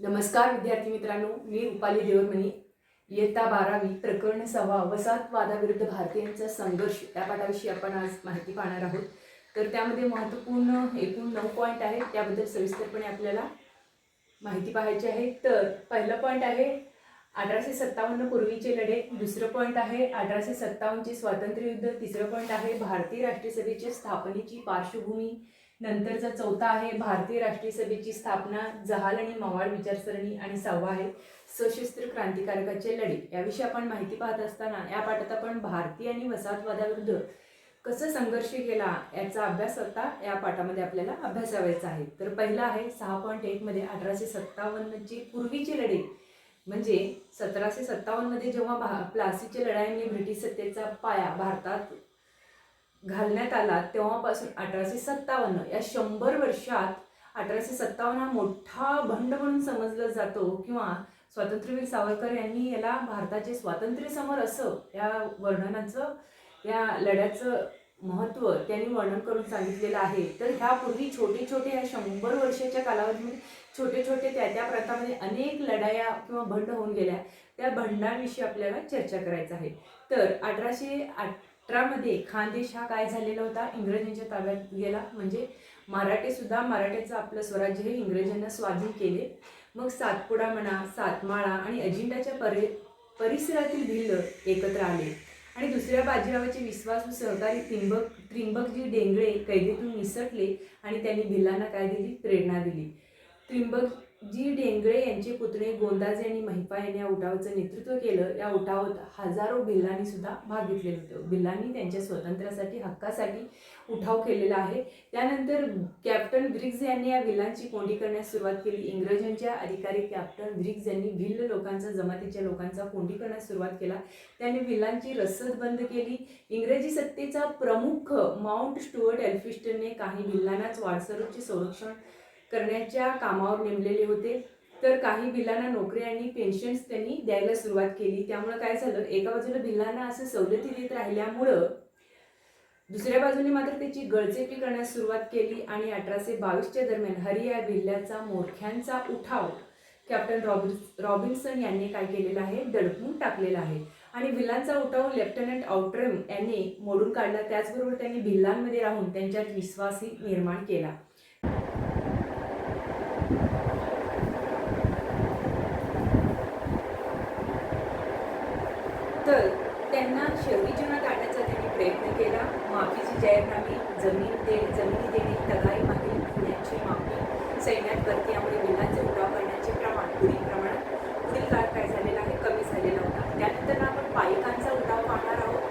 नमस्कार विद्यार्थी मित्रांनो, मी रुपाली देवरमणी. इयत्ता 12वी प्रकरण 6 वसाहतवादाविरुद्ध भारतीयांचा संघर्ष या पाठाविषयी आपण आज माहिती पाहणार आहोत. तर त्यामध्ये महत्त्वपूर्ण एकूण 9 पॉईंट आहेत, त्याबद्दल सविस्तरपणे आपल्याला माहिती पाहायची आहे. तर पहिला पॉईंट आहे 1857 पूर्वीचे लढे. दुसरं पॉईंट आहे 1857 चे स्वातंत्र्य युद्ध. तिसरं पॉईंट आहे भारतीय राष्ट्रीय सभेची स्थापनेची पार्श्वभूमी. नंतरचा चौथा आहे भारतीय राष्ट्रीय सभेची स्थापना, जहाल आणि मवाळ विचारसरणी. आणि सहावा आहे सशस्त्र क्रांतिकारकाचे लढे. याविषयी आपण माहिती पाहत असताना या पाठात आपण भारतीय आणि वसाहतवादाविरुद्ध कसं संघर्ष केला याचा अभ्यास आता या पाठामध्ये आपल्याला अभ्यासावायचा आहे. तर पहिला आहे 6.1 मध्ये 1857 चे पूर्वीचे लढे. म्हणजे 1757 मध्ये जेव्हा प्लासीच्या लढाईने ब्रिटिश सत्तेचा पाया भारतात घालण्यात आला, तेव्हापासून 1857 या 100 वर्षात 1857 हा मोठा बंड म्हणून समजला जातो. किंवा स्वातंत्र्यवीर सावरकर यांनी याला भारताचे स्वातंत्र्य समर असं या वर्णनाचं, या लढ्याचं महत्त्व त्यांनी वर्णन करून सांगितलेलं आहे. तर ह्यापूर्वी छोटे छोटे या 100 वर्षाच्या कालावधीमध्ये छोटे छोटे त्या प्रांतामध्ये अनेक लढाया किंवा बंड होऊन गेल्या. त्या बंडांविषयी आपल्याला चर्चा करायचं आहे. तर 1818 मध्ये खानदेश हा काय झालेला होता, इंग्रजांच्या ताब्यात गेला. म्हणजे मराठ्याचं आपलं स्वराज्य हे इंग्रजांना स्वाधीन केले. मग सातपुडा म्हणा, सातमाळा आणि अजिंठाच्या परिसरातील भिल्ल एकत्र आले आणि दुसऱ्या बाजीरावाचे विश्वासू सहकारी त्रिंबकजी डेंगळे कैदेतून निसटले आणि त्यांनी भिल्लांना काय दिली, प्रेरणा दिली. त्रिंबकजी डेंगळे यांचे पुतणे गोंदाजे आणि महिपा यांनी या उठावाचं नेतृत्व केलं. या उठावात हजारो भिल्लांनी सुद्धा भाग घेतलेला होता. भिल्लांनी त्यांच्या स्वातंत्र्यासाठी, हक्कासाठी उठाव केलेला आहे. त्यानंतर कॅप्टन ब्रिग्ज यांनी या भिल्लांची कोंडी करण्यास सुरुवात केली. इंग्रजांच्या अधिकारी कॅप्टन ब्रिग्ज यांनी भिल्ल लोकांचा, जमातीच्या लोकांचा कोंडी करण्यास सुरुवात केला. त्यांनी भिल्लांची रसद बंद केली. इंग्रजी सत्तेचा प्रमुख माउंट स्टुअर्ट एल्फिस्टनने काही भिल्लांनाच वाडसरूचे संरक्षण करण्याच्या कामावर नेमलेले होते. तर काही भिल्लांना नोकरी आणि पेन्शन्स त्यांनी द्यायला सुरुवात केली. त्यामुळे काय झालं, एका बाजूला भिल्लांना असं सवलती देत राहिल्यामुळं दुसऱ्या बाजूने मात्र त्याची गळचेपी करण्यास सुरुवात केली. आणि 1822च्या दरम्यान हरी या भिल्ल्याचा मोरख्यांचा उठाव कॅप्टन रॉबिन्सन यांनी काय केलेला आहे, दडपून टाकलेला आहे. आणि भिल्लांचा उठाव लेफ्टनंट आउट्रम यांनी मोडून काढला. त्याचबरोबर त्यांनी भिल्लांमध्ये राहून त्यांच्यात विश्वासही निर्माण केला. तर त्यांना शहरी जीवनात आणण्याचा त्यांनी प्रयत्न केला. माफीची जाहीरनामे, जमिनी देणे, तगाई मागील गुन्ह्यांची माफी, सैन्यात भरती यामुळे भिल्लांचे उठाव करण्याचे प्रमाण पुढील काळात काय झालेला आहे, कमी झालेला होता. त्यानंतर आपण पायकांचा उठाव पाहणार आहोत.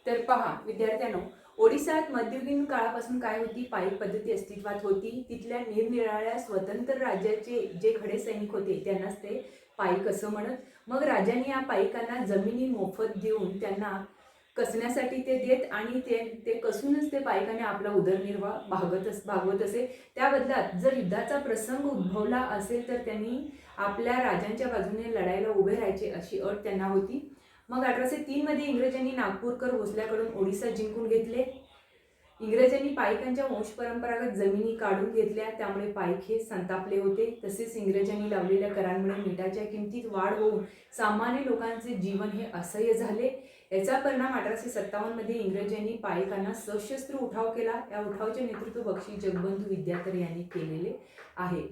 तर पहा विद्यार्थ्यांनो, ओडिसात मध्ययुगीन काळापासून काय होती, पायीक पद्धती अस्तित्वात होती. तिथल्या निरनिराळ्या स्वतंत्र राज्याचे जे खडे सैनिक होते त्यांनाच ते पायीक असं म्हणत. मग राजांनी या पायिकांना जमिनी मोफत देऊन त्यांना कसण्यासाठी ते देत आणि ते कसूनच ते पायिकाने आपला उदरनिर्वाह भागवत असे. त्या बदल्यात जर युद्धाचा प्रसंग उद्भवला असेल तर त्यांनी आपल्या राजांच्या बाजूने लढायला उभे राहायचे अशी अट त्यांना होती. मग 1803 मध्ये इंग्रजांनी नागपूरकर भोसल्याकडून ओडिसा जिंकून घेतले. इंग्रजांनी पायिकांच्या वंशपरंपरागत जमिनी काढून घेतल्या. त्यामुळे पायिक हे संतापले होते. तसेच इंग्रजांनी लावलेल्या करांमुळे मिठाच्या किमतीत वाढ होऊन सामान्य लोकांचे जीवन हे असह्य झाले. याचा परिणाम 1857 मध्ये इंग्रजांनी पायिकांना सशस्त्र उठाव केला. या उठावाचे नेतृत्व बक्षी जगबंधू विद्याधर यांनी केलेले आहे.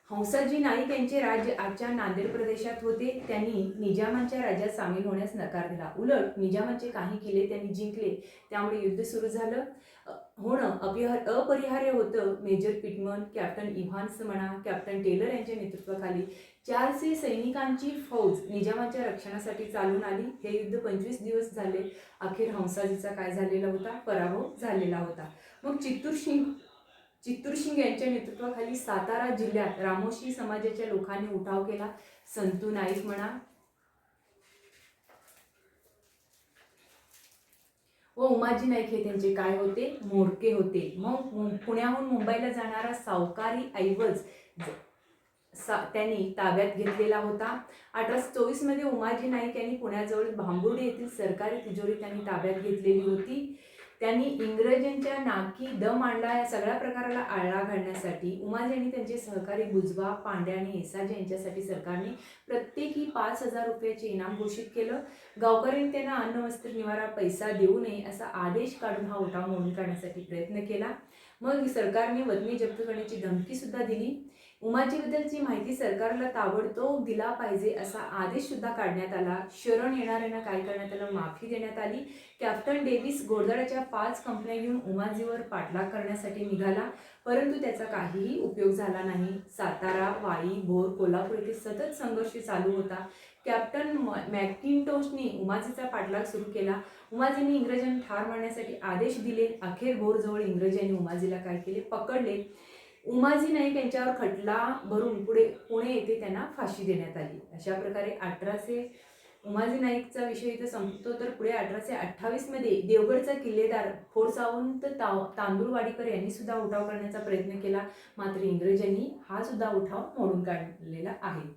हंसाजी नाईक यांचे राज्य आजच्या नांदेड प्रदेशात होते. त्यांनी निजामांच्या राज्यात सामील होण्यास नकार दिला. उलट निजामांचे काही किल्ले त्यांनी जिंकले. त्यामुळे युद्ध सुरू झालं होणं अपरिहार्य होतं. मेजर पिटमन, कॅप्टन इव्हान्स म्हणा, कॅप्टन टेलर यांच्या नेतृत्वाखाली 400 सैनिकांची फौज निजामाच्या रक्षणासाठी चालून आली. हे युद्ध 25 दिवस झाले. अखेर हंसाजीचा काय झालेला होता, पराभव झालेला होता. मग चित्तूरसिंग यांच्या नेतृत्वाखाली सातारा जिल्ह्यात रामोशी समाजाच्या लोकांनी उठाव केला. संतू नाईक म्हणा व उमाजी नाईक हे त्यांचे काय होते, म्होरके होते. मग पुण्याहून मुंबईला जाणारा सावकारी ऐवज त्यांनी ताब्यात घेतलेला होता. 1824 उमाजी नाईक यांनी पुण्याजवळ भांबुर्डे येथील सरकारी तिजोरी त्यांनी ताब्यात घेतलेली होती. त्यांनी इंग्रजांच्या नाकी दम आणला. या सगळ्या प्रकाराला आळा घालण्यासाठी उमाजी आणि त्यांचे सहकारी बुजबा, पांडे आणि येसाजी यांच्यासाठी सरकारने प्रत्येकी 5,000 रुपयाचे इनाम घोषित केलं. गावकऱ्यांनी त्यांना अन्न, वस्त्र, निवारा, पैसा देऊ नये असा आदेश काढून हा उठाव मोडून काढण्यासाठी प्रयत्न केला. मग सरकारने वतनी जप्त करण्याची धमकी सुद्धा दिली. उमाजीबद्दलची माहिती सरकारला ताबडतोब दिला पाहिजे असा आदेश सुद्धा काढण्यात आला. शरण येणाऱ्यांना काय करण्यात आलं, माफी देण्यात आली. कॅप्टन डेव्हिस घोडदळाच्या 5 कंपन्या घेऊन उमाजीवर पाठलाग करण्यासाठी निघाला, परंतु त्याचा काहीही उपयोग झाला नाही. सातारा, वाई, भोर, कोल्हापूर येथे सतत संघर्ष चालू होता. कॅप्टन मॅकिंटोशने उमाजीचा पाठलाग सुरू केला. उमाजींनी इंग्रजांना ठार मारण्यासाठी आदेश दिले. अखेर भोरजवळ इंग्रजांनी उमाजीला काय केले, पकडले. उमाजी नाईक यांच्यावर खटला भरून पुणे येथे त्यांना फाशी देण्यात आली. अशा प्रकारे उमाजी नाईकचा विषय इथं संपतो. तर पुढे 1828 देवगडचा किल्लेदार फोडसावंत तांदूळवाडीकर यांनी सुद्धा उठाव करण्याचा प्रयत्न केला, मात्र इंग्रजांनी हा सुद्धा उठाव मोडून काढलेला आहे.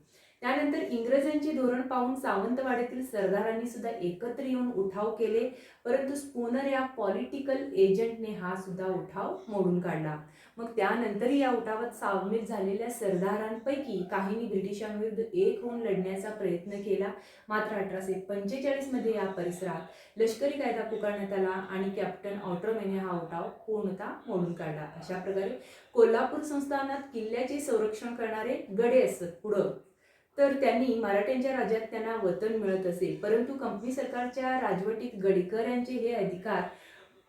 त्यानंतर इंग्रजांचे धोरण पाहून सावंतवाडीतील सरदारांनी सुद्धा एकत्र येऊन उठाव केले, परंतु स्पूनर या पॉलिटिकल एजंटने हा सुद्धा उठाव मोडून काढला. मग त्यानंतरही या उठावात सामील झालेल्या सरदारांपैकी काहींनी ब्रिटिशांविरुद्ध एक होऊन लढण्याचा प्रयत्न केला, मात्र 1845 या परिसरात लष्करी कायदा पुकारण्यात आला आणि कॅप्टन ऑटोमेने हा उठाव पूर्णतः मोडून काढला. अशा प्रकारे कोल्हापूर संस्थानात किल्ल्याचे संरक्षण करणारे गडे असत पुढं, तर त्यांनी मराठ्यांच्या राज्यात त्यांना वतन मिळत असे, परंतु कंपनी सरकारच्या राजवटीत गडकऱ्यांचे हे अधिकार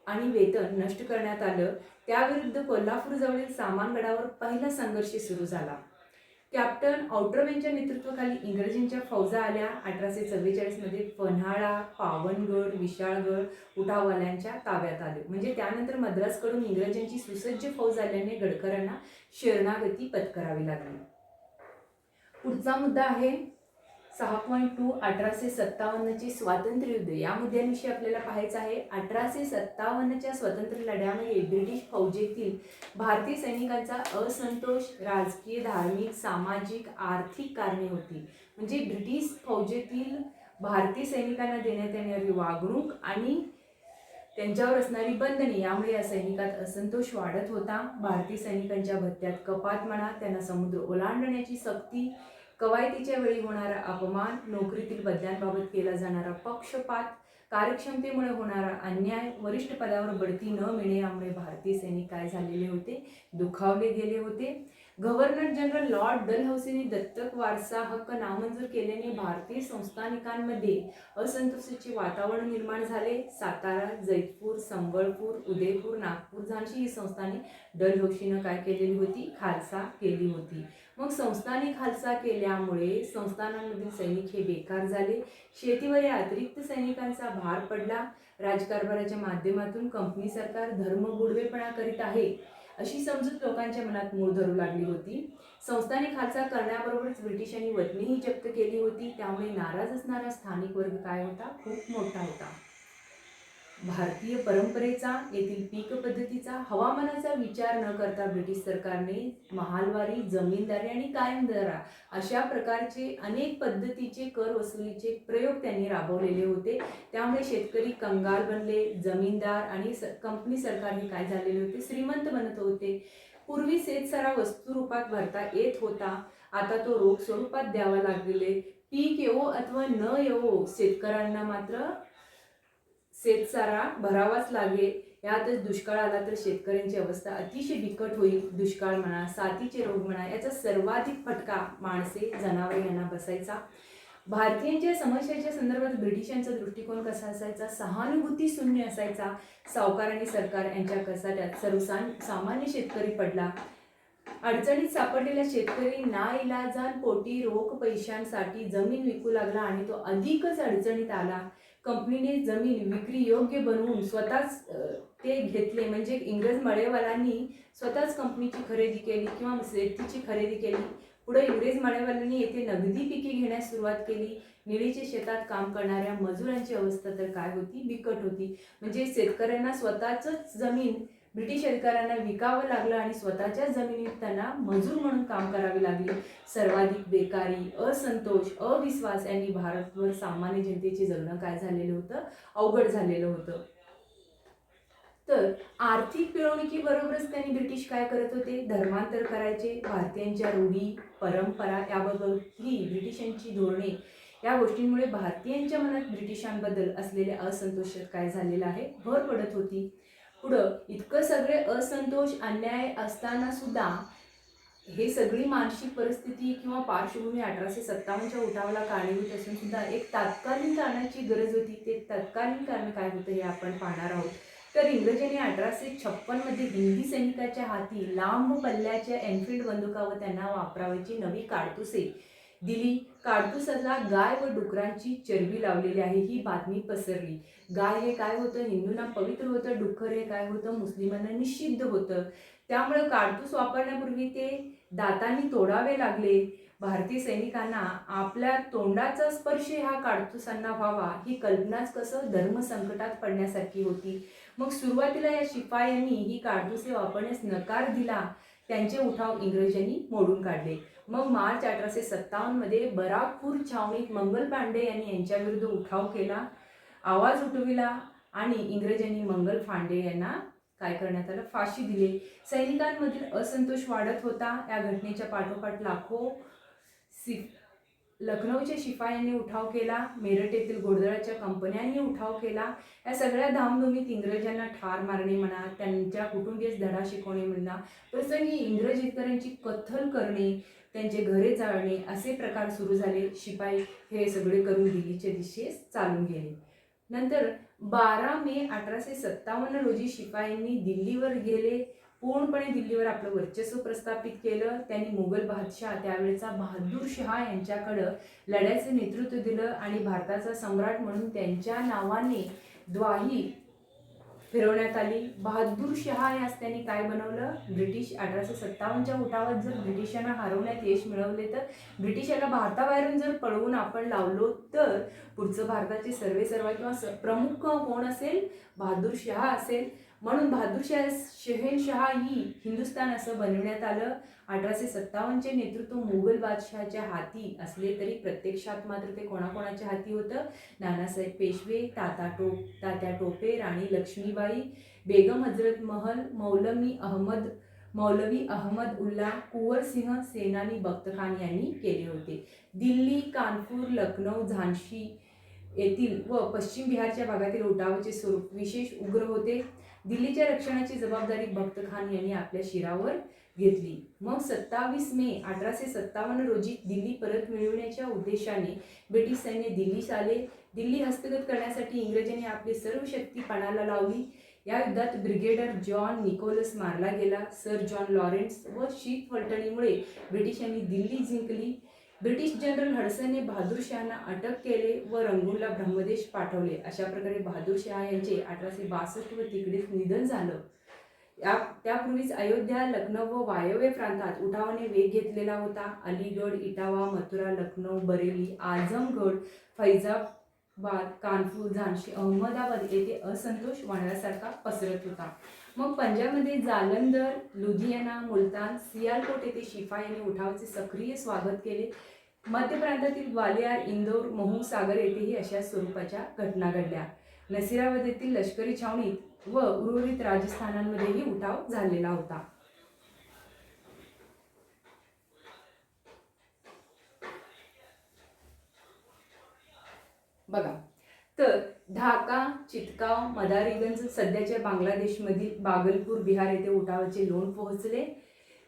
आणि वेतन नष्ट करण्यात आलं. त्याविरुद्ध कोल्हापूर जवळील सामानगडावर पहिला संघर्ष सुरू झाला. कॅप्टन ऑट्रोवेंच्या नेतृत्वाखाली इंग्रजांच्या फौजा आल्या. 1844 पन्हाळा, पावनगड, विशाळगड उठाववाल्यांच्या ताब्यात आले. म्हणजे त्यानंतर मद्रासकडून इंग्रजांची सुसज्ज फौज आल्याने गडकरांना शरणागती पत्करावी लागली. पुढचा मुद्दा आहे 6.2 1857चे स्वातंत्र्य युद्ध. या मुद्द्याविषयी आपल्याला पाहायचं आहे. 1857च्या स्वातंत्र्य लढ्यामध्ये ब्रिटिश फौजेतील भारतीय सैनिकांचा असंतोष राजकीय, धार्मिक, सामाजिक, आर्थिक कारणे होती. म्हणजे ब्रिटिश फौजेतील भारतीय सैनिकांना देण्यात येणारी वागणूक आणि त्यांच्यावर असणारी बंधने यामुळे या सैनिकात असंतोष वाढत होता. भारतीय सैनिकांच्या भत्त्यात कपात म्हणा, त्यांना समुद्र ओलांडण्याची सक्ती, कवायतीच्या वेळी होणारा अपमान, नोकरीतील बदल्यांबाबत केला जाणारा पक्षपात, कार्यक्षमतेमुळे होणारा अन्याय, वरिष्ठ पदावर बढती न मिळणे यामुळे भारतीय सैनिक काय झालेले होते, दुखावले गेले होते. गव्हर्नर जनरल लॉर्ड डलहौसीने दत्तक वारसा हक्क नामंजूर केल्याने भारतीय संस्थानिकांमध्ये असंतोषाचे वातावरण निर्माण झाले. सातारा, जैतपूर, संबळपूर, उदयपूर, नागपूर, झांसी ही संस्थाने डलहौसीनं काय केलेली होती, खालसा केली होती. मग संस्थाने खालसा केल्यामुळे संस्थानांमधील सैनिक हे बेकार झाले. शेतीवर या अतिरिक्त सैनिकांचा भार पडला. राजकारभाराच्या माध्यमातून कंपनी सरकार धर्मगुडवेपणा करीत आहे अशी समजूत लोकांच्या मनात मूळ धरू लागली होती. संस्थाने खालसा करण्याबरोबरच ब्रिटिशांनी वतनीही जप्त केली होती. त्यामुळे नाराज असणारा स्थानिक वर्ग काय होता, खूप मोठा होता. भारतीय परंपरेचा, येथील पीक पद्धतीचा, हवामानाचा विचार न करता ब्रिटिश सरकारने महालवारी, जमीनदारी आणि कायमदारा अशा प्रकारचे अनेक पद्धतीचे कर वसुलीचे प्रयोग त्यांनी राबवलेले होते. त्यामुळे शेतकरी कंगाल बनले, जमीनदार आणि कंपनी सरकार हे काय झालेले होते, श्रीमंत बनत होते. पूर्वी शेतसारा वस्तू रूपात भरता येत होता, आता तो रोख स्वरूपात द्यावा लागलेले. पीक येवो अथवा न येवो शेतकऱ्यांना मात्र शेतसारा भरावाच लागे. यातच दुष्काळ आला तर शेतकऱ्यांची अवस्था अतिशय बिकट होईल. दुष्काळ म्हणा, साथीचे रोग म्हणा, याचा सर्वाधिक फटका माणसे, जनावरे यांना बसायचा. भारतीयांच्या समस्याच्या संदर्भात ब्रिटिशांचा दृष्टिकोन कसा असायचा, सहानुभूती शून्य असायचा. सावकार आणि सरकार यांच्या कसाट्यात सर्वसामान्य शेतकरी पडला. अडचणीत सापडलेला शेतकरी नाइलाजान पोटी रोख पैशांसाठी जमीन विकू लागला आणि तो अधिकच अडचणीत आला. कंपनीने जमीन विक्री योग्य बनवून स्वतःच ते घेतले. म्हणजे इंग्रज मळेवाल्यांनी स्वतःच कंपनीची खरेदी केली किंवा शेतीची खरेदी केली. पुढे इंग्रज मळेवाल्यांनी येथे नगदी पिके घेण्यास सुरुवात केली. निळीच्या शेतात काम करणाऱ्या मजुरांची अवस्था तर काय होती, बिकट होती. म्हणजे शेतकऱ्यांना स्वतःच जमीन ब्रिटिश अधिकाऱ्यांना विकावं लागलं आणि स्वतःच्या जमिनीत त्यांना मजूर म्हणून काम करावे लागले. सर्वाधिक बेकारी, असंतोष, अविश्वास यांनी भारतभर सामान्य जनतेचे जगणं काय झालेलं होतं, अवघड झालेलं होतं. तर आर्थिक पिळवणुकीबरोबरच त्यांनी ब्रिटिश काय करत होते, धर्मांतर करायचे. भारतीयांच्या रूढी परंपरा याबाबतही ब्रिटिशांची धोरणे या गोष्टींमुळे भारतीयांच्या मनात ब्रिटिशांबद्दल असलेल्या असंतोषात काय झालेलं आहे, भर पडत होती. पुढं इतकं सगळे असंतोष अन्याय असताना सुद्धा हे सगळी मानसिक परिस्थिती किंवा पार्श्वभूमी 1857च्या उठावाला कारणीभूत असून सुद्धा एक तात्कालीन कारणाची गरज होती. ते तात्कालीन कारण काय होतं हे आपण पाहणार आहोत. तर इंग्रजांनी 1856 हिंदी सैनिकाच्या हाती लांब पल्ल्याच्या एनफिल्ड बंदुका व त्यांना वापरावयाची नवी काडतुसे दिली. काडतुसाला गाय व डुकरांची चरबी लावलेली आहे ही बातमी पसरली. गाय हे काय होतं, हिंदूंना पवित्र होतं. डुक्कर हे काय होतं, मुस्लिमांना निषिद्ध होतं. त्यामुळे काडतूस वापरण्यापूर्वी ते दातांनी तोडावे लागले. भारतीय सैनिकांना आपल्या तोंडाचा स्पर्श ह्या काडतुसांना व्हावा ही कल्पनाच कसं धर्मसंकटात पडण्यासारखी होती. मग सुरुवातीला या शिपायांनी ही काडतुसे वापरण्यास नकार दिला. त्यांचे उठाव इंग्रजांनी मोडून काढले. मग मार्च 1857 बराकपूर छावणीत मंगल पांडे यांनी यांच्याविरुद्ध उठाव केला, आवाज उठविला आणि इंग्रजांनी मंगल पांडे यांना काय करण्यात आलं, फाशी दिली. सैनिकांमधील असंतोष वाढत होता. या घटनेच्या पाठोपाठ लखनौच्या शिपायांनी उठाव केला. मेरठ येथील घोडदळाच्या कंपन्यांनी उठाव केला. या सगळ्या धामधुमीत इंग्रजांना ठार मारणे म्हणा, त्यांच्या कुटुंबीयास धडा शिकवणे म्हणा, प्रसंगी इंग्रज अधिकाऱ्यांची कत्तल करणे, त्यांचे घरे जाळणे असे प्रकार सुरू झाले. शिपाई हे सगळे करून दिल्लीच्या दिशेस चालून गेले. नंतर 12 मे 1857 रोजी शिपायांनी दिल्लीवर गेले. पूर्णपणे दिल्लीवर आपलं वर्चस्व प्रस्थापित केलं. त्यांनी मुघल बादशाह त्यावेळेचा बहादूर शहा यांच्याकडं लढ्याचे नेतृत्व दिलं आणि भारताचा सम्राट म्हणून त्यांच्या नावाने द्वाही फिरवण्यात आली. बहादूर शहा यास त्यांनी काय बनवलं, ब्रिटिश 1857च्या उठावात जर ब्रिटिशांना हरवण्यात यश मिळवले तर ब्रिटिशाला भारताबाहेरून जर पळवून आपण लावलो तर पुढचं भारताचे सर्वेसर्वा किंवा प्रमुख कोण असेल, बहादूर शहा असेल. म्हणून बहादूर शहेनशहाही हिंदुस्थान असं बनवण्यात आलं. 1857चे नेतृत्व मुघल बादशहाच्या हाती असले तरी प्रत्यक्षात मात्र ते कोणाकोणाच्या हाती होतं, नानासाहेब पेशवे, तात्या टोपे, राणी लक्ष्मीबाई, बेगम हजरत महल, मौलवी अहमद उल्ला, कुंवर सिंह, सेनानी बख्त खान यांनी केले होते. दिल्ली, कानपूर, लखनौ, झांसी येथील व पश्चिम बिहारच्या भागातील उठावाचे स्वरूप विशेष उग्र होते. दिल्लीच्या रक्षणाची जबाबदारी बख्त खान यांनी आपल्या शिरावर घेतली. मग 27 मे 1857 रोजी दिल्ली परत मिळवण्याच्या उद्देशाने ब्रिटिश सैन्य दिल्लीस आले. दिल्ली हस्तगत करण्यासाठी इंग्रजांनी आपली सर्व शक्ती पणाला लावली. या युद्धात ब्रिगेडियर जॉन निकोलस मारला गेला. सर जॉन लॉरेन्स व शीत फलटणीमुळे ब्रिटिशांनी दिल्ली जिंकली. ब्रिटिश जनरल हडसनने बहादूर शहांना अटक केले व रंगूनला ब्रह्मदेश पाठवले. अशा प्रकारे बहादूर शहा यांचे 1862 व तिकडेच निधन झालं. त्यापूर्वीच अयोध्या, लखनौ व वायव्य प्रांतात उठावाने वेग घेतलेला होता. अलीगड, इटावा, मथुरा, लखनौ, बरेली, आझमगड, फैजाबाद, कानपूर, झांसी, अहमदाबाद येथे असंतोष वाढल्यासारखा पसरत होता. मग पंजाबमध्ये जालंधर, लुधियाना, मुलतान, सियालकोट येथे शिपायांनी उठावाचे सक्रिय स्वागत केले. मध्य प्रांतातील ग्वालियर, इंदौर, महू, सागर येथेही अशा स्वरूपाच्या घटना घडल्या. नसिराबाद येथील लष्करी छावणीत व उर्वरित राजस्थानांमध्येही उठाव झालेला होता. बघा, तर ढाका, चितगाव, मदारीगंज सध्याच्या बांगलादेशमधील बागलपूर, बिहार येथे उठावाचे लोण पोहोचले.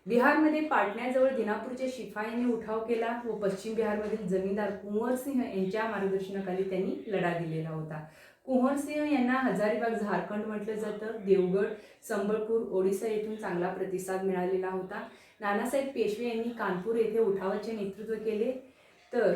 बिहारमध्ये पाटण्याजवळ दिनापूरच्या शिपायांनी उठाव केला व पश्चिम बिहारमधील जमीनदार कुंवर सिंह यांच्या मार्गदर्शनाखाली त्यांनी लढा दिलेला होता. कुंवर सिंह यांना हजारीबाग झारखंड म्हटलं जातं. देवगड, संबळपूर, ओडिसा येथून चांगला प्रतिसाद मिळालेला होता. नानासाहेब पेशवे यांनी कानपूर येथे उठावाचे नेतृत्व केले. तर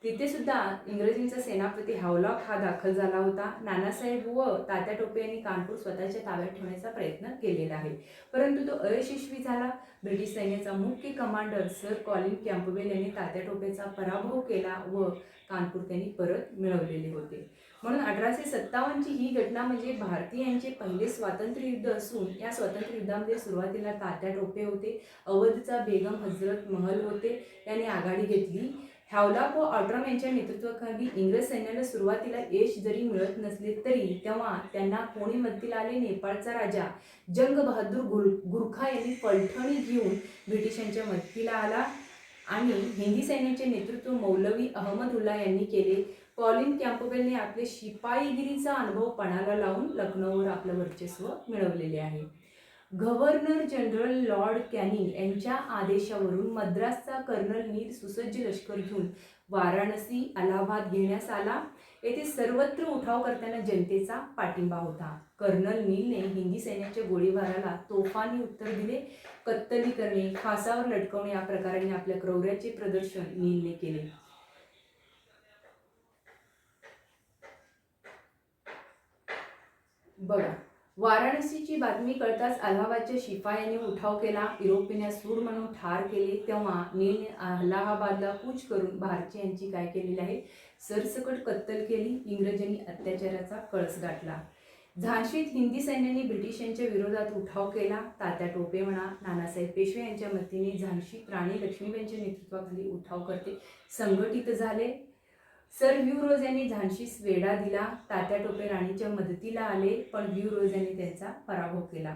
तिथे सुद्धा इंग्रजींचा सेनापती हावलॉक हा दाखल झाला होता. नानासाहेब व तात्या टोपे यांनी कानपूर स्वतःच्या ताब्यात ठेवण्याचा प्रयत्न केलेला आहे, परंतु तो अयशस्वी झाला. ब्रिटिश सैन्याचा मुख्य कमांडर सर कॉलिन कॅम्पबेल यांनी तात्या टोपेचा पराभव केला व कानपूर त्यांनी परत मिळवलेले होते. म्हणून 1857ची ही घटना म्हणजे भारतीयांचे पहिले स्वातंत्र्य युद्ध असून या स्वातंत्र्य युद्धामध्ये सुरुवातीला तात्या टोपे होते, अवधचा बेगम हजरत महल होते, यांनी आघाडी घेतली. हॅवलॉक व ऑट्रम यांच्या नेतृत्वाखाली इंग्रज सैन्याला सुरुवातीला यश जरी मिळत नसले तरी तेव्हा त्यांना कोणी मदतीला आले? नेपाळचा राजा जंग बहादूर गुरखा यांनी पलठणी घेऊन ब्रिटिशांच्या मदतीला आला आणि हिंदी सैन्याचे नेतृत्व मौलवी अहमदुल्ला यांनी केले. कॉलिन कॅम्पबेलने आपले शिपाईगिरीचा अनुभव पणाला लावून लखनौवर आपलं वर्चस्व मिळवलेले आहे. गव्हर्नर जनरल लॉर्ड कॅनिंग यांच्या आदेशावरून मद्रासचा कर्नल नील सुसज्ज लष्कर घेऊन वाराणसी अलाहाबाद घेण्यास आला. येथे सर्वत्र उठाव करताना जनतेचा पाठिंबा होता. कर्नल नीलने हिंदी सैन्याच्या गोळीबाराला तोफानी उत्तर दिले. कत्तली करणे, फासावर लटकवणे या प्रकाराने आपल्या क्रौर्याचे प्रदर्शन नीलने केले. बघा, वाराणसीची बातमी कळताच अलाहाबादच्या शिपायांनी उठाव केला. युरोपियन सूड म्हणून ठार केले. तेव्हा नीलने अलाहाबादला कूच करून भारतीयांची काय केलेली आहे? सरसकट कत्तल केली. इंग्रजांनी अत्याचाराचा कळस गाठला. झाशीत हिंदी सैन्याने ब्रिटिशांच्या विरोधात उठाव केला. तात्या टोपे म्हणा, नानासाहेब पेशवे यांच्या मदतीने झाशीत राणी लक्ष्मीबाईंच्या नेतृत्वाखाली उठावकर्ते संघटित झाले. सर व्यू रोज यांनी झाशीस वेढा दिला. तात्या टोपे राणीच्या मदतीला आले पण व्यू रोज यांनी त्यांचा पराभव केला.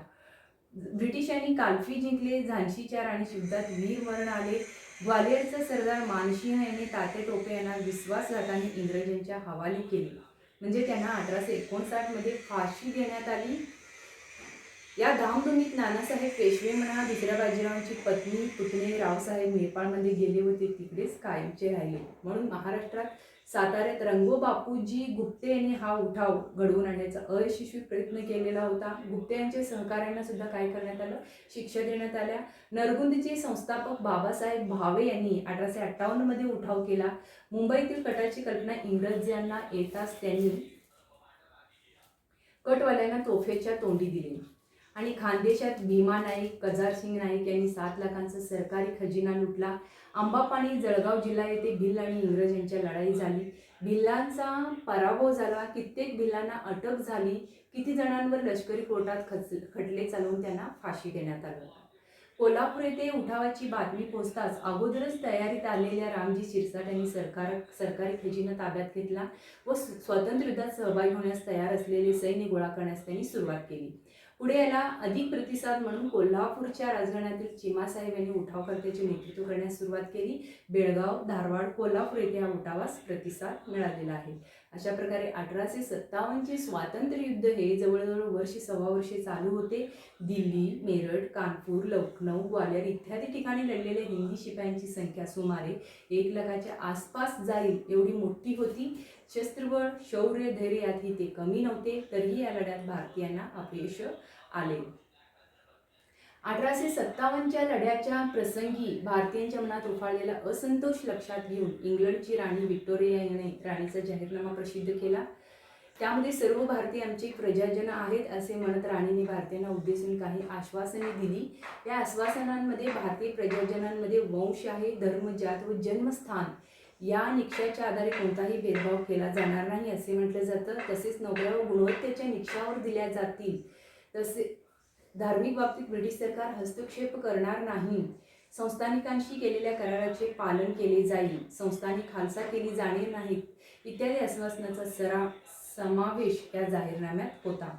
ब्रिटिशांनी काल्फी जिंकले. झाशीच्या राणी युद्धात वीरमरण आले. ग्वालियरचा सरदार मानसिंह यांनी तात्या टोपे यांना विश्वासघाताने इंग्रजांच्या हवाली केले. म्हणजे त्यांना 1859 मध्ये फाशी देण्यात आली. या धामधुमीत नानासाहेब पेशवे म्हणा, दुसऱ्या बाजीरावांची पत्नी पुतणे रावसाहेब नेपाळमध्ये गेले होते, तिकडेच कायमचे राहिले. म्हणून महाराष्ट्रात साताऱ्यात रंगो बापूजी गुप्ते यांनी हा उठाव घडवून आणण्याचा अयशस्वी प्रयत्न केलेला होता. गुप्ते यांच्या सहकाऱ्यांना सुद्धा काय करण्यात आलं? शिक्षा देण्यात आल्या. नरगुंदचे संस्थापक बाबासाहेब भावे यांनी 1858 मध्ये उठाव केला. मुंबईतील कटाची कल्पना इंग्रजांना येताच त्यांनी कटवाल्यांना तोफेच्या तोंडी दिली आणि खानदेशात भीमा नाईक, कजारसिंग नाईक यांनी 7 लाखांचा सरकारी खजिना लुटला. आंबापाणी, जळगाव जिल्हा येथे भिल्ल आणि इंग्रजांच्या लढाई झाली. भिल्लांचा पराभव झाला. कित्येक भिल्लांना अटक झाली. किती जणांवर लष्करी कोर्टात खटले चालवून त्यांना फाशी देण्यात आलं. कोल्हापूर येथे उठावाची बातमी पोहोचताच अगोदरच तयारीत आलेल्या रामजी शिरसाट यांनी सरकारी खजिना ताब्यात घेतला व स्वातंत्र्य युद्धात सहभागी होण्यास तयार असलेले सैन्य गोळा करण्यास त्यांनी सुरुवात केली. पुढे याला अधिक प्रतिसाद म्हणून कोल्हापूरच्या राजघराण्यातील चिमासाहेब यांनी उठावकर्त्याचे नेतृत्व करण्यास सुरुवात केली. बेळगाव, धारवाड, कोल्हापूर येथे या उठावास प्रतिसाद मिळालेला आहे. अशा प्रकारे 1857चे स्वातंत्र्य युद्ध हे जवळजवळ वर्ष सव्वा वर्षे चालू होते. दिल्ली, मेरठ, कानपूर, लखनौ, ग्वालियर इत्यादी ठिकाणी लढलेल्या हिंदी शिपायांची संख्या सुमारे 1 लाखाच्या आसपास जाईल एवढी मोठी होती. शस्त्रबळ, शौर्य, धैर्य यातही ते कमी नव्हते. तरीही या लढ्यात भारतीयांना अपयश आले. 1857च्या लढ्याच्या प्रसंगी भारतीयांच्या मनात उफाळलेला असंतोष लक्षात घेऊन इंग्लंडची राणी व्हिक्टोरिया याने राणीचा जाहीरनामा प्रसिद्ध केला. त्यामध्ये सर्व भारतीय आमचे प्रजाजन आहेत असे म्हणत राणीने भारतीयांना उद्देशून काही आश्वासने दिली. या आश्वासनांमध्ये भारतीय प्रजाजनांमध्ये वंश आहे, धर्म, जात व जन्मस्थान या निकषाच्या आधारे कोणताही भेदभाव केला जाणार नाही असे म्हटलं जातं. तसेच नोकऱ्या व गुणवत्तेच्या निकषावर दिल्या जातील. तसे धार्मिक बाबतीत ब्रिटिश सरकार हस्तक्षेप करणार नाही. संस्थानिकांशी केलेल्या कराराचे पालन केले जाईल. संस्थानिक खालसा केली जाणार नाहीत इत्यादी आश्वासनाचा समावेश या जाहीरनाम्यात होता.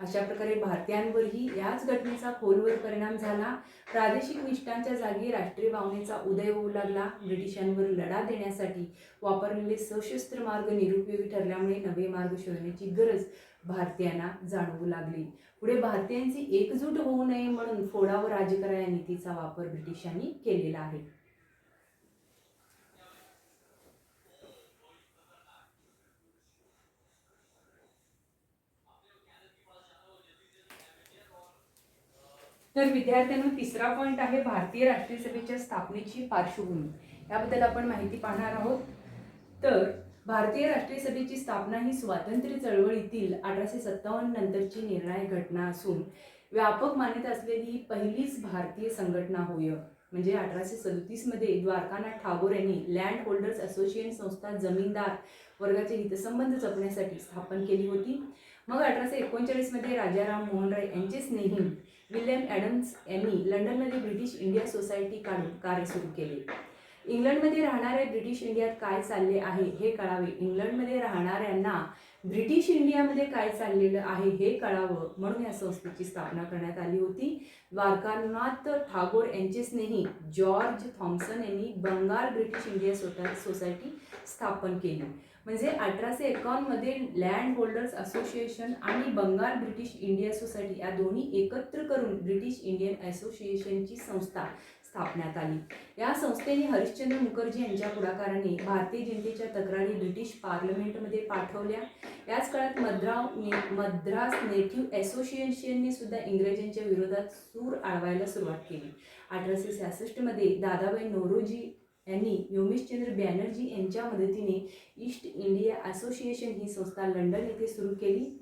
अशा प्रकारे भारतीयांवरही याच घटनेचा खोलवर परिणाम झाला. प्रादेशिक निष्ठांच्या जागी राष्ट्रीय भावनेचा उदय होऊ लागला. ब्रिटिशांवर लढा देण्यासाठी वापरलेले सशस्त्र मार्ग निरुपयोगी ठरल्यामुळे नवे मार्ग शोधण्याची गरज भारतीयांना जाणवू लागली. पुढे भारतीयांची एकजूट होऊ नये म्हणून फोडावर राज्य करा या नीतीचा वापर ब्रिटिशांनी केलेला आहे. तर विद्यार्थ्यांनो, तिसरा पॉइंट आहे भारतीय राष्ट्रीय सभेच्या स्थापनेची पार्श्वभूमी. याबद्दल आपण माहिती पाहणार आहोत. तर भारतीय राष्ट्रीय सभेची स्थापना ही स्वातंत्र्य चळवळीतील 1857 नंतरची निर्णायक घटना असून व्यापक मान्यता असलेली ही पहिलीच भारतीय संघटना होय. म्हणजे 1837 मध्ये द्वारकानाथ ठागोर यांनी लँड होल्डर्स असोसिएशन संस्था जमीनदार वर्गाचे हितसंबंध जपण्यासाठी स्थापन केली होती. मग 1839 मध्ये राजाराम मोहन राय यांचे स्नेही विल्यम ॲडम्स यांनी लंडनमध्ये ब्रिटिश इंडिया सोसायटी काढून कार्य सुरू केले. इंग्लंडमध्ये राहणारे ब्रिटिश इंडियात काय चालले आहे हे कळावे, इंग्लंडमध्ये राहणाऱ्यांना ब्रिटिश इंडियामध्ये काय चाललेलं आहे हे कळावं म्हणून या संस्थेची स्थापना करण्यात आली होती. द्वारकानाथ ठागोर यांचे स्नेही जॉर्ज थॉम्सन यांनी बंगाल ब्रिटिश इंडिया सोसायटी स्थापन केली. म्हणजे 1851 मध्ये लँड होल्डर्स असोसिएशन आणि बंगाल ब्रिटिश इंडिया सोसायटी या दोन्ही एकत्र करून ब्रिटिश इंडियन असोसिएशनची संस्था स्थापण्यात आली. या संस्थेने हरिश्चंद्र मुखर्जी यांच्या पुढाकाराने भारतीय जनतेच्या तक्रारी ब्रिटिश पार्लमेंटमध्ये पाठवल्या. याच काळात मद्रास नेटिव्ह असोसिएशनने सुद्धा इंग्रजांच्या विरोधात सूर आळवायला सुरुवात केली. 1866 मध्ये दादाभाई नौरोजी यांनी योमेशचंद्र बॅनर्जी यांच्या मदतीने ईस्ट इंडिया असोसिएशन ही संस्था लंडन येथे सुरू केली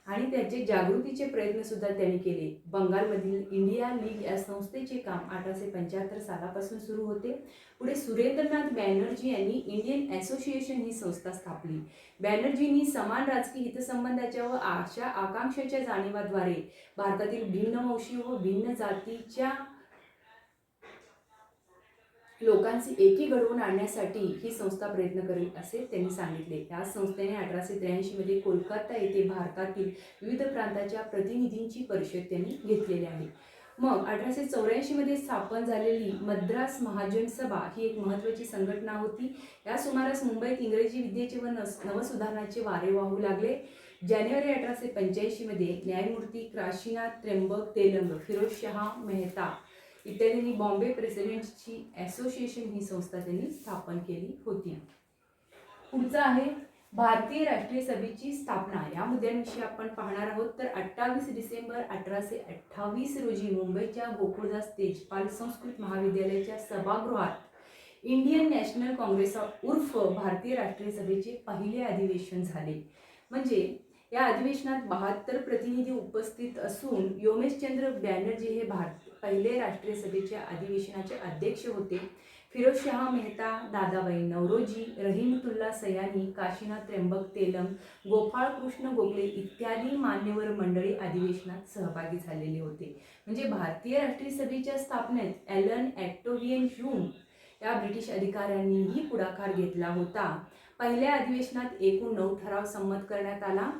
आणि त्याचे जागृतीचे प्रयत्न सुद्धा त्यांनी केले. बंगालमधील इंडिया लीग या संस्थेचे काम 1875 सालापासून सुरू होते. पुढे सुरेंद्रनाथ बॅनर्जी यांनी इंडियन असोसिएशन ही संस्था स्थापली. बॅनर्जींनी समान राजकीय हितसंबंधाच्या व आशा आकांक्षाच्या जाणीवाद्वारे भारतातील भिन्न वंशी व भिन्न जातीच्या लोकांची एकी घडवून आणण्यासाठी ही संस्था प्रयत्न करेल असे त्यांनी सांगितले. या संस्थेने 1883 मध्ये कोलकाता येथे भारतातील विविध प्रांताच्या प्रतिनिधींची परिषद त्यांनी घेतलेली आहे. मग 1884 मध्ये स्थापन झालेली मद्रास महाजन सभा ही एक महत्त्वाची संघटना होती. या सुमारास मुंबईत इंग्रजी विद्येचे व नवसुधारणाचे वारे वाहू लागले. जानेवारी 1885 मध्ये न्यायमूर्ती काशीनाथ त्र्यंबक तेलंग, फिरोजशहा मेहता इत्यादींनी बॉम्बे प्रेसिडेंट्सची असोसिएशन ही संस्था त्यांनी स्थापन केली होती. पुढचा आहे भारतीय राष्ट्रीय सभेची स्थापना. या मुद्द्यांविषयी आपण पाहणार आहोत. तर 28 डिसेंबर 1828 रोजी मुंबईच्या गोकुळदास तेजपाल संस्कृत महाविद्यालयाच्या सभागृहात इंडियन नॅशनल काँग्रेस उर्फ भारतीय राष्ट्रीय सभेचे पहिले अधिवेशन झाले. म्हणजे या अधिवेशनात 72 प्रतिनिधी उपस्थित असून योमेशचंद्र बॅनर्जी हे पहिले राष्ट्रीय सभेच्या अधिवेशनाचे अध्यक्ष होते. फिरोजशहा मेहता, दादाबाई नौरोजी, रहीमतुल्ला सयानी, काशीनाथ त्र्यंबक तेलंग, गोपाळकृष्ण गोखले इत्यादी मान्यवर मंडळी अधिवेशनात सहभागी झालेले होते. म्हणजे भारतीय राष्ट्रीय सभेच्या स्थापनेत ॲलन ॲक्टोवियन ह्यूम या ब्रिटिश अधिकाऱ्यांनीही पुढाकार घेतला होता. पहिल्या अधिवेशनात एकूण 9 ठराव संमत करण्यात आला.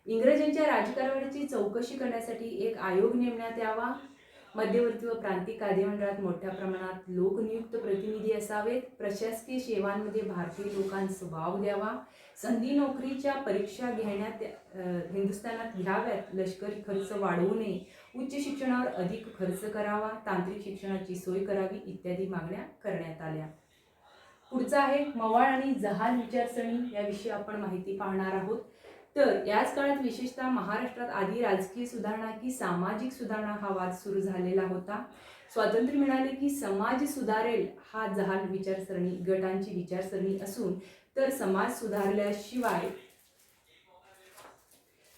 इंग्रजांच्या राजकारणाची चौकशी करण्यासाठी एक आयोग नेमण्यात यावा. मध्यवर्ती व प्रांतिक कायदेमंडळात मोठ्या प्रमाणात लोकनियुक्त प्रतिनिधी असावेत. प्रशासकीय सेवांमध्ये भारतीय लोकांचा भाग द्यावा. संधी नोकरीच्या परीक्षा घेण्यात हिंदुस्थानात घ्याव्यात. लष्करी खर्च वाढवू नये. उच्च शिक्षणावर अधिक खर्च करावा. तांत्रिक शिक्षणाची सोय करावी इत्यादी मागण्या करण्यात आल्या. पुढचा आहे मवाळ आणि जहाल विचारसरणी. याविषयी आपण माहिती पाहणार आहोत. तर याच काळात विशेषतः महाराष्ट्रात आधी राजकीय सुधारणा की सामाजिक सुधारणा हा वाद सुरू झालेला होता. स्वातंत्र्य मिळाले की समाज सुधारेल हा जहाल विचारसरणी गटांची विचारसरणी असून तर समाज सुधारल्याशिवाय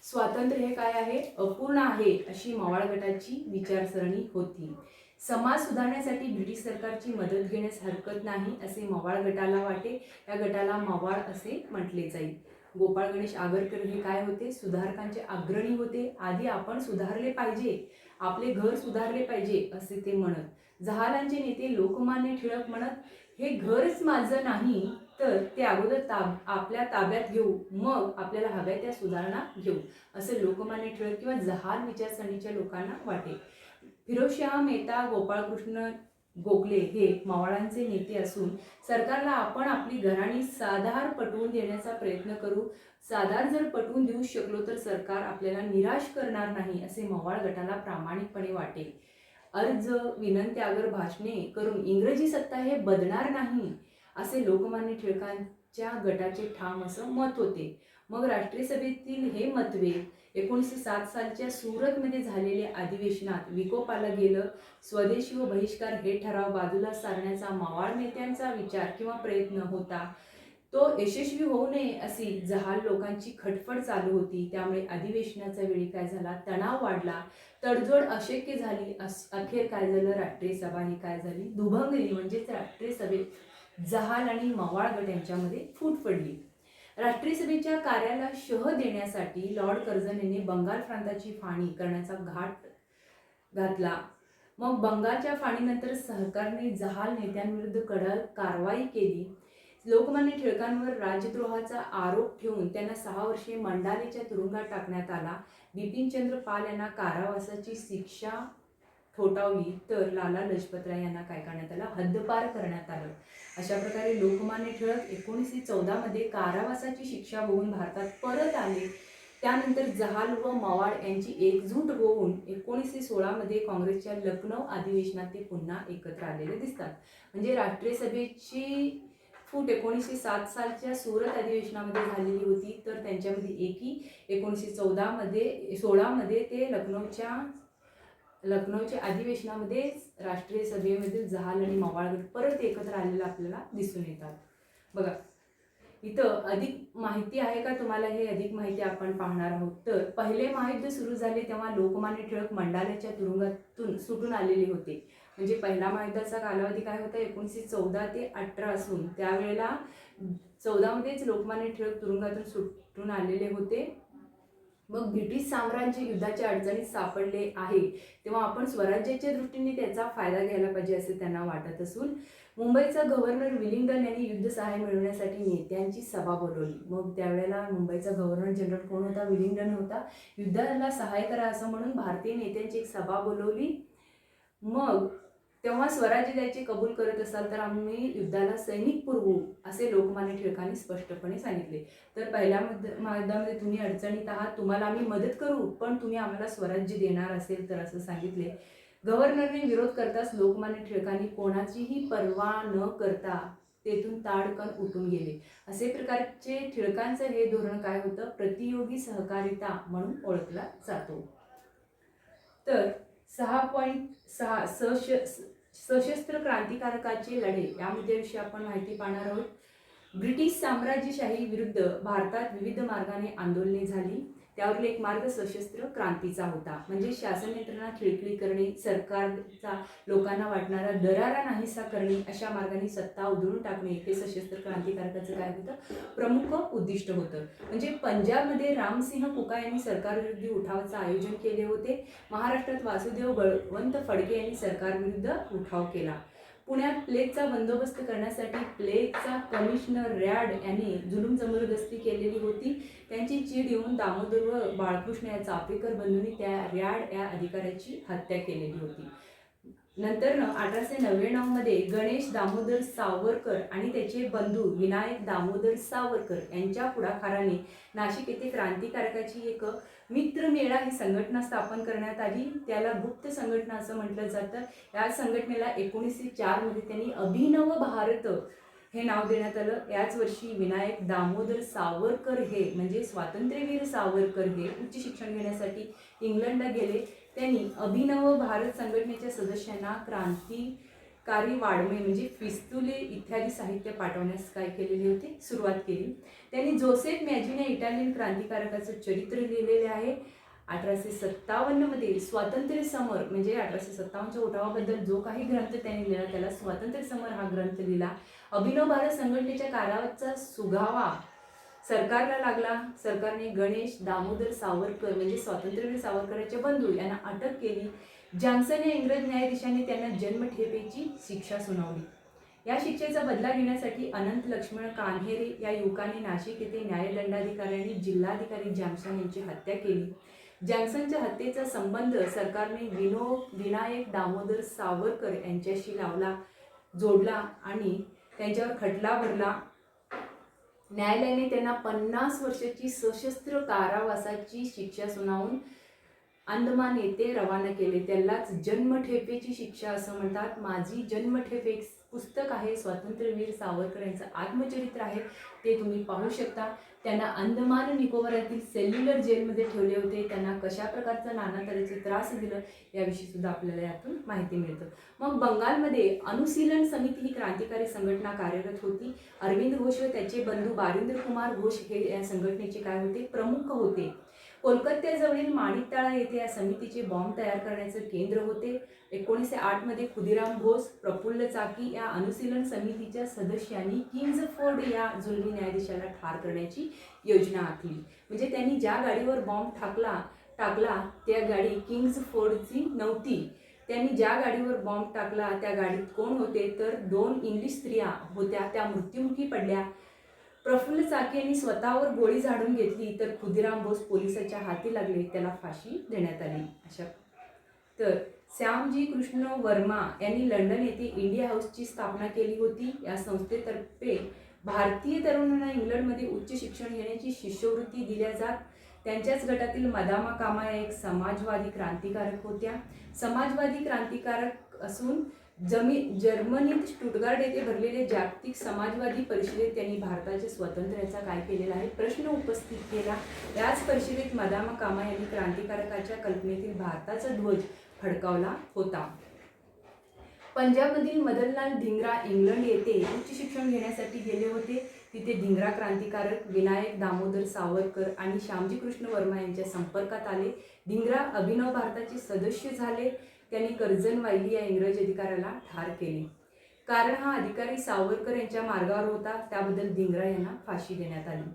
स्वातंत्र्य हे काय आहे अपूर्ण आहे अशी मवाळ गटाची विचारसरणी होती. समाज सुधारण्यासाठी ब्रिटिश सरकारची मदत घेण्यास हरकत नाही असे मवाळ गटाला वाटे. या गटाला मवाळ असे म्हटले जाईल. गोपाळ गणेश आगरकर हे काय होते सुधारकांचे अग्रणी होते. आधी आपण सुधारले पाहिजे, आपले घर सुधारले पाहिजे असे ते म्हणत. जहालांचे नेते लोकमान्य टिळक म्हणत हे घरच माझं नाही तर ते अगोदर आपल्या ताब्यात घेऊ, मग आपल्याला हव्या त्या सुधारणा घेऊ असे लोकमान्य टिळक किंवा जहाल विचारसरणीच्या लोकांना वाटे. फिरोजशहा मेहता, गोपाळकृष्ण गोखले हे मवाळांचे नेते असून सरकारला आपण आपली घराणी साधार पटवून देण्याचा प्रयत्न करू. साधार जर पटवून देऊ शकलो तर सरकार आपल्याला निराश करणार नाही असे मवाळ गटाला प्रामाणिकपणे वाटे. अर्ज, विनंत्यागर भाषणे करून इंग्रजी सत्ता हे बदणार नाही असे लोकमान्य टिळकांच्या गटाचे ठाम असं मत होते. मग राष्ट्रीय सभेतील हे मतभेद 1907 सालच्या सुरतमध्ये झालेल्या अधिवेशनात विकोपाला गेलं. स्वदेशी व बहिष्कार हे ठराव बाजूला सारण्याचा मवाळ नेत्यांचा विचार किंवा प्रयत्न होता. तो यशस्वी होऊ नये अशी जहाल लोकांची खटपट चालू होती. त्यामुळे अधिवेशनाच्या वेळी काय झाला, तणाव वाढला, तडजोड अशक्य झाली. अखेर काय झालं, राष्ट्रीय सभा ही काय झाली, दुभंगली. म्हणजेच राष्ट्रीय सभेत जहाल आणि मवाळ गट यांच्यामध्ये फूट पडली. राष्ट्रीय सभेच्या कार्याला शह देण्यासाठी लॉर्ड कर्झन यांनी बंगाल प्रांताची फाळणी करण्याचा घाट घातला. मग बंगालच्या फाळणीनंतर सरकारने जहाल नेत्यांविरुद्ध कडक कारवाई केली. लोकमान्य टिळकांवर राजद्रोहाचा आरोप ठेवून त्यांना 6 वर्षे मंडालेच्या तुरुंगात टाकण्यात आला. बिपिनचंद्र पाल यांना कारावासाची शिक्षा ठोठावली, तर लाला लजपतराय यांना काय करण्यात आलं, हद्दपार करण्यात आलं. अशा प्रकारे लोकमान्य टिळक 1914 मध्ये कारावासाची शिक्षा भोगून भारतात परत आले. त्यानंतर जहाल व मवाळ यांची एकजूट होऊन 1916 मध्ये काँग्रेसच्या लखनौ अधिवेशनात ते पुन्हा एकत्र आलेले दिसतात. म्हणजे राष्ट्रीय सभेची फूट 1907 सालच्या सुरत अधिवेशनामध्ये झालेली होती, तर त्यांच्यामध्ये एकी 1916 मध्ये ते लखनौच्या अधिवेशनामध्ये राष्ट्रीय सभेमधील जहाल आणि मवाळ गट परत एकत्र आलेला आपल्याला दिसून येतात. बघा इथं अधिक माहिती आहे का तुम्हाला, हे अधिक माहिती आपण पाहणार आहोत. तर पहिले महायुद्ध सुरू झाले तेव्हा लोकमान्य टिळक मंडालेच्या तुरुंगातून सुटून आलेले होते. म्हणजे पहिला महायुद्धाचा कालावधी काय होता, 1914 ते 18 असून त्यावेळेला 14 मध्येच लोकमान्य टिळक तुरुंगातून सुटून आलेले होते. मग ब्रिटिश साम्राज्य युद्धाच्या अडचणीत सापडले आहे, तेव्हा आपण स्वराज्याच्या दृष्टीने त्याचा फायदा घ्यायला पाहिजे असे त्यांना वाटत असून मुंबईचा गव्हर्नर विलिंग्डन यांनी युद्ध सहाय्य मिळवण्यासाठी नेत्यांची सभा बोलवली. मग त्यावेळेला मुंबईचा गव्हर्नर जनरल कोण होता, विलिंग्डन होता. युद्धाला सहाय्य करा असं म्हणून भारतीय नेत्यांची एक सभा बोलवली. मग तेव्हा स्वराज्य द्यायचे कबूल करत असाल तर आम्ही युद्धाला सैनिक पुरवू असे लोकमान्य टिळकांनी स्पष्टपणे सांगितले. तर पहिल्या महायुद्धामध्ये तुम्ही अडचणीत आहात, तुम्हाला आम्ही मदत करू, पण तुम्ही आम्हाला स्वराज्य देणार असेल तर असं सांगितले. गव्हर्नरने विरोध करताच लोकमान्य टिळकांनी कोणाचीही पर्वा न करता तेथून ताडकन उठून गेले. असे प्रकारचे टिळकांचं हे धोरण काय होतं, प्रतियोगी सहकारिता म्हणून ओळखला जातो. तर 6.6 सशस्त्र क्रांतिकारकाचे लढे या मुद्द्याविषयी आपण माहिती पाहणार आहोत. ब्रिटिश साम्राज्यशाही विरुद्ध भारतात विविध मार्गाने आंदोलने झाली. त्यावरील एक मार्ग सशस्त्र क्रांतीचा होता. म्हणजे शासन यंत्रणा खिळखिळी करणे, सरकारचा लोकांना वाटणारा दरारा नाहीसा करणे, अशा मार्गाने सत्ता उधळून टाकणे हे सशस्त्र क्रांतिकारकाचं काय होतं, प्रमुख उद्दिष्ट होतं. म्हणजे पंजाबमध्ये रामसिंह कुका यांनी सरकारविरुद्ध उठावाचं आयोजन केले होते. महाराष्ट्रात वासुदेव बळवंत फडके यांनी सरकारविरुद्ध उठाव केला. पुण्यात प्लेगचा बंदोबस्त करण्यासाठी प्लेगचा कमिशनर रॅड यांनी जुलूम जबरदस्ती केलेली होती. त्यांची चीड येऊन दामोदर व बाळकृष्ण या चाफेकर बंधूंनी त्या रॅड या अधिकाऱ्याची हत्या केलेली होती. नंतर 1899 मध्ये गणेश दामोदर सावरकर आणि त्याचे बंधू विनायक दामोदर सावरकर यांच्या पुढाकाराने नाशिक येथे क्रांतिकारकाची एक मित्रमेळा ही संघटना स्थापन करण्यात आली. त्याला गुप्त संघटना असं म्हटलं जातं. या संघटनेला 1904 मध्ये त्यांनी अभिनव भारत हे नाव देण्यात आलं. याच वर्षी विनायक दामोदर सावरकर हे म्हणजे स्वातंत्र्यवीर सावरकर हे उच्च शिक्षण घेण्यासाठी इंग्लंडला गेले. त्यांनी अभिनव भारत संघटनेच्या सदस्यांना क्रांतिकारी वाड्मय म्हणजे पिस्तुले इत्यादी साहित्य पाठवण्यास काय केलेली होती, सुरुवात केली. त्यांनी जोसेफ मॅजिन या इटालियन क्रांतिकारकाचं चरित्र लिहिलेले आहे. 1857 मध्ये स्वातंत्र्य समर म्हणजे 1857च्या उठावाबद्दल जो काही ग्रंथ त्यांनी लिहिला त्याला स्वातंत्र्य समर हा ग्रंथ लिहिला. अभिनव भारत संघटनेच्या कारावाचा सुगावा सरकारला लागला. सरकारने गणेश दामोदर सावरकर म्हणजे स्वातंत्र्यवीर सावरकरांचे बंधू यांना अटक केली. जॉन्सन या इंग्रज न्यायाधीशांनी त्यांना जन्मठेपेची शिक्षा सुनावली. या शिक्षेचा बदला घेण्यासाठी अनंत लक्ष्मण कान्हेरे या युवकाने नाशिक येथे न्यायदंडाधिकाऱ्यांनी जिल्हाधिकारी जॉन्सन यांची हत्या केली. जॉन्सनच्या हत्येचा संबंध सरकारने विनायक दामोदर सावरकर यांच्याशी जोडला आणि त्यांच्यावर खटला भरला. न्यायालयाने त्यांना 50 वर्षाची सशस्त्र कारावासाची शिक्षा सुनावून अंदमान येथे रवाना केले. त्यालाच जन्मठेपेची शिक्षा असं म्हणतात. माझी जन्मठेप एक पुस्तक आहे, स्वातंत्र्यवीर सावरकर यांचं आत्मचरित्र आहे, ते तुम्ही पाहू शकता. त्यांना अंदमान निकोबारातील सेल्युलर जेलमध्ये ठेवले होते. त्यांना कशा प्रकारचा नाना तऱ्हेचे त्रास दिलं याविषयी सुद्धा आपल्याला यातून माहिती मिळतं. मग बंगालमध्ये अनुशीलन समिती ही क्रांतिकारी संघटना कार्यरत होती. अरविंद घोष व त्याचे बंधू बारिंद्र कुमार घोष हे या संघटनेचे काय होते, प्रमुख होते. कोलकात्याजवळील माणिकताळा येथे या समितीचे बॉम्ब तयार करण्याचे केंद्र होते. 1908 मध्ये खुदिराम घोष, प्रफुल्ल चाकी या अनुशीलन समितीच्या सदस्यांनी किंग्जफोर्ड या जुलमी न्यायाधीशाला ठार करण्याची योजना आखली. म्हणजे त्यांनी ज्या गाडीवर बॉम्ब टाकला त्या गाडी किंग्जफोर्डची नव्हती. त्यांनी ज्या गाडीवर बॉम्ब टाकला त्या गाडीत कोण होते, तर 2 इंग्लिश स्त्रिया होत्या, त्या मृत्युमुखी पडल्या. प्रफुल्ल चाकी यांनी स्वतःवर गोळी झाडून घेतली, तर खुदिराम बोस पोलिसाच्या हाती लागले, त्याला फाशी देण्यात आली. अशा तर श्यामजी कृष्ण वर्मा यांनी लंडन येथे इंडिया हाऊसची स्थापना केली होती. या संस्थेतर्फे भारतीय तरुणांना इंग्लंडमध्ये उच्च शिक्षण घेण्याची शिष्यवृत्ती दिल्या जात. त्यांच्याच गटातील मदामा कामा या एक समाजवादी क्रांतिकारक होत्या. समाजवादी क्रांतिकारक असून जर्मनीत स्टुटगार्ट येथे भरलेल्या जागतिक समाजवादी परिषदेत त्यांनी भारताच्या स्वातंत्र्याचा काय केलेला आहे, प्रश्न उपस्थित केला. याच परिषदेत मदामा कामा यांनी क्रांतिकारकाच्या कल्पनेतील भारताचा ध्वज फडकावला होता. पंजाबमधील मदनलाल धिंगरा इंग्लंड येथे उच्च शिक्षण घेण्यासाठी गेले होते. तिथे धिंगरा क्रांतिकारक विनायक दामोदर सावरकर आणि श्यामजी कृष्ण वर्मा यांच्या संपर्कात आले. धिंगरा अभिनव भारताचे सदस्य झाले. त्यांनी कर्झन वायली या इंग्रज अधिकाऱ्याला ठार केले. कारण हा अधिकारी सावरकर यांच्या मार्गावर होता, त्याबद्दल धिंगरा यांना फाशी देण्यात आली.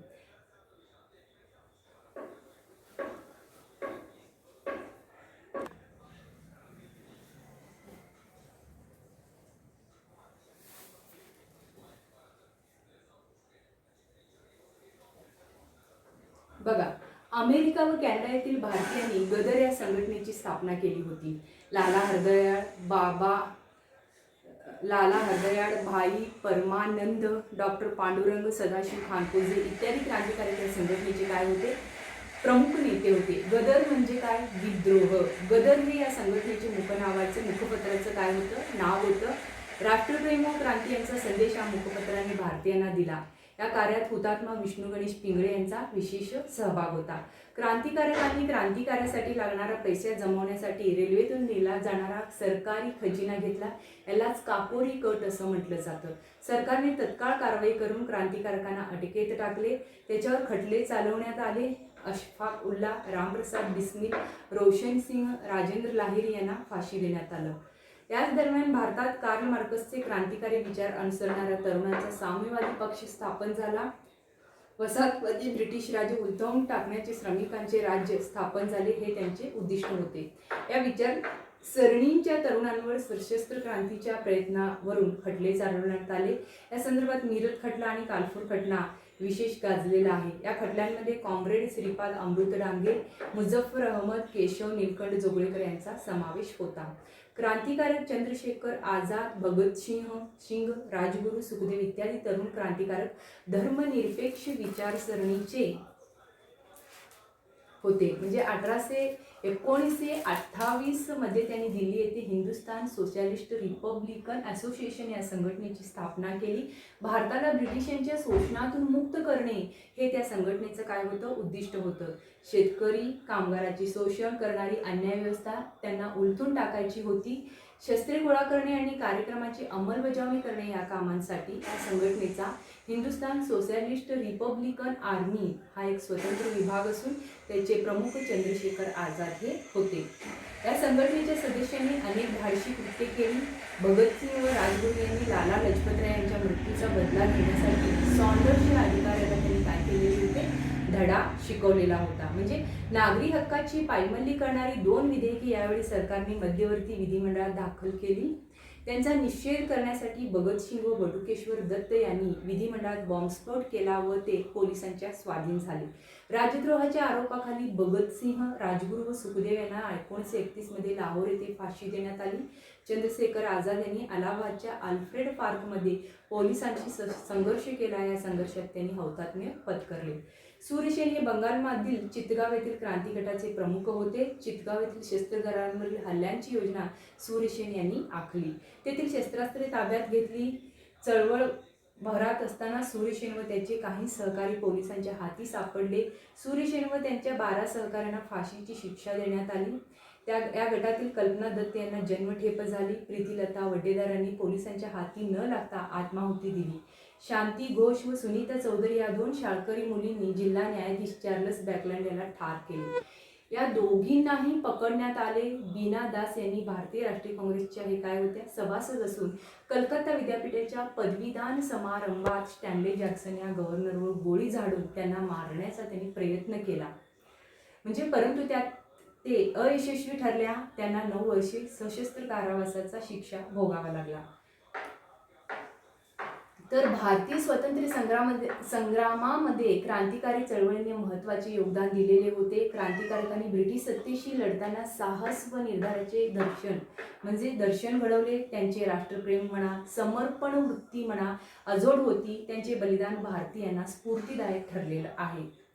बघा, अमेरिका व कॅनडा येथील भारतीयांनी गदर या संघटनेची स्थापना केली होती. लाला हरदयाळ, भाई परमानंद, डॉक्टर पांडुरंग सदाशिव खानकोजे इत्यादी क्रांतिकारी या संघटनेचे काय होते, प्रमुख नेते होते. गदर म्हणजे काय, विद्रोह. गदर हे या संघटनेचे मुखपत्राचं काय होतं, नाव होतं. राष्ट्रप्रेम व क्रांती यांचा संदेश या मुखपत्राने भारतीयांना दिला. या कार्यात हुतात्मा विष्णू गणेश पिंगळे यांचा विशेष सहभाग होता. क्रांतिकारकांनी क्रांतिकार्यासाठी लागणारा पैसा जमवण्यासाठी रेल्वेतून नेला जाणारा सरकारी खजिना घेतला. यालाच काकोरी कट असं म्हटलं जातं. सरकारने तत्काळ कारवाई करून क्रांतिकारकांना अटकेत टाकले. त्याच्यावर खटले चालवण्यात आले. अशफाक उल्ला, रामप्रसाद बिस्मिल, रोशन सिंह, राजेंद्र लाहिरी यांना फाशी देण्यात आलं. याच दरम्यान भारतात कार्ल मार्क्सचे क्रांतिकारी विचार अनुसरणाऱ्या तरुणांचा साम्यवादी पक्ष स्थापन झाला. वसाहतवादी ब्रिटिश राज्य उलथवून टाकण्याचे श्रमिकांचे राज्य स्थापन झाले, हे त्यांचे उद्दिष्ट होते. या विचारसरणीच्या तरुणांवर सशस्त्र क्रांतीच्या प्रयत्नावरून खटले चालवण्यात आले. या संदर्भात मीरत खटला आणि कानपूर खटला विशेष गाजलेला आहे. या खटल्यांमध्ये कॉम्रेड श्रीपाद अमृत डांगे, मुझफ्फर अहमद, केशव नीलकंठ जोगळेकर यांचा समावेश होता. क्रांतिकारक चंद्रशेखर आझाद, भगतसिंग, राजगुरू, सुखदेव इत्यादी तरुण क्रांतिकारक धर्मनिरपेक्ष विचारसरणीचे होते. म्हणजे 1928 मध्ये त्यांनी दिल्ली येथे हिंदुस्थान सोशलिस्ट रिपब्लिकन असोसिएशन या संघटनेची स्थापना केली. भारताला ब्रिटिशांच्या शोषणातून मुक्त करणे हे त्या संघटनेचं काय होतं, उद्दिष्ट होतं. शेतकरी कामगाराची शोषण करणारी अन्याय व्यवस्था त्यांना उलथून टाकायची होती. शस्त्रे गोळा करणे आणि कार्यक्रमाची अंमलबजावणी करणे या कामांसाठी या संघटनेचा हिंदुस्थान सोशलिस्ट रिपब्लिकन आर्मी हा एक स्वतंत्र विभाग असून त्याचे प्रमुख चंद्रशेखर आझाद हे होते. या संघटनेच्या सदस्यांनी अनेक धाडसी कृत्ये केली. भगतसिंग व राजगुरू यांनी लाला लजपतराय यांच्या मृत्यूचा बदला घेण्यासाठी सॉन्डर्स या अधिकाऱ्याला त्यांनी काय केलेले होते, धडा शिकवलेला होता. म्हणजे नागरी हक्काची पायमल्ली करणारी 2 विधेयके यावेळी सरकारने मध्यवर्ती विधिमंडळात दाखल केली. त्यांचा निषेध करण्यासाठी भगतसिंग व बटुकेश्वर दत्त यांनी विधिमंडळात बॉम्बस्फोट केला व ते पोलिसांच्या स्वाधीन झाले. राजद्रोहाच्या आरोपाखाली भगतसिंह, राजगुरू व सुखदेव यांना 1931 मध्ये लाहोर येथे फाशी देण्यात आली. चंद्रशेखर आझाद यांनी अलाहाबादच्या अल्फ्रेड पार्कमध्ये पोलिसांशी संघर्ष केला. या संघर्षात त्यांनी हौतात्म्य पत्करले. सूर्यसेन हे बंगालमधील चितगाव येथील क्रांती गटाचे प्रमुख होते. चितगाव येथील शस्त्रगारांवरील हल्ल्यांची योजना सूर्यसेन यांनी आखली. तेथील शस्त्रास्त्रे ताब्यात घेतली. चळवळ भरात असताना सूर्यसेन व त्याचे काही सहकारी पोलिसांच्या हाती सापडले. सूर्यसेन व त्यांच्या 12 सहकाऱ्यांना फाशीची शिक्षा देण्यात आली. या गटातील कल्पना दत्त यांना जन्मठेप झाली. प्रीतीलता वड्डेदारांनी पोलिसांच्या हाती न लागता आत्माहुती दिली. शांती घोष व सुनीता चौधरी या 2 शाळकरी मुलींनी जिल्हा न्यायाधीश चार्ल्स बॅकलँड यांना ठार केले. या दोघींनाही पकडण्यात आले. बीना दास यांनी भारतीय राष्ट्रीय काँग्रेसच्या काय होत्या सभासद असून कलकत्ता विद्यापीठाच्या पदवीदान समारंभात स्टॅनली जॅक्सन या गव्हर्नरवर गोळी झाडून त्यांना मारण्याचा त्यांनी प्रयत्न केला. परंतु त्यात ते अयशस्वी ठरल्या. त्यांना 9 वर्षे सशस्त्र कारावासाचा शिक्षा भोगावा लागला. तर भारतीय स्वातंत्र्य संग्रामामध्ये क्रांतिकारी चळवळीने महत्त्वाचे योगदान दिलेले होते. क्रांतिकारकांनी ब्रिटिश सत्तेशी लढताना साहस व निर्धाराचे दर्शन घडवले. त्यांचे राष्ट्रप्रेम म्हणा, समर्पण वृत्ती म्हणा अजोड होती. त्यांचे बलिदान भारतीयांना स्फूर्तिदायक ठरलेलं आहे.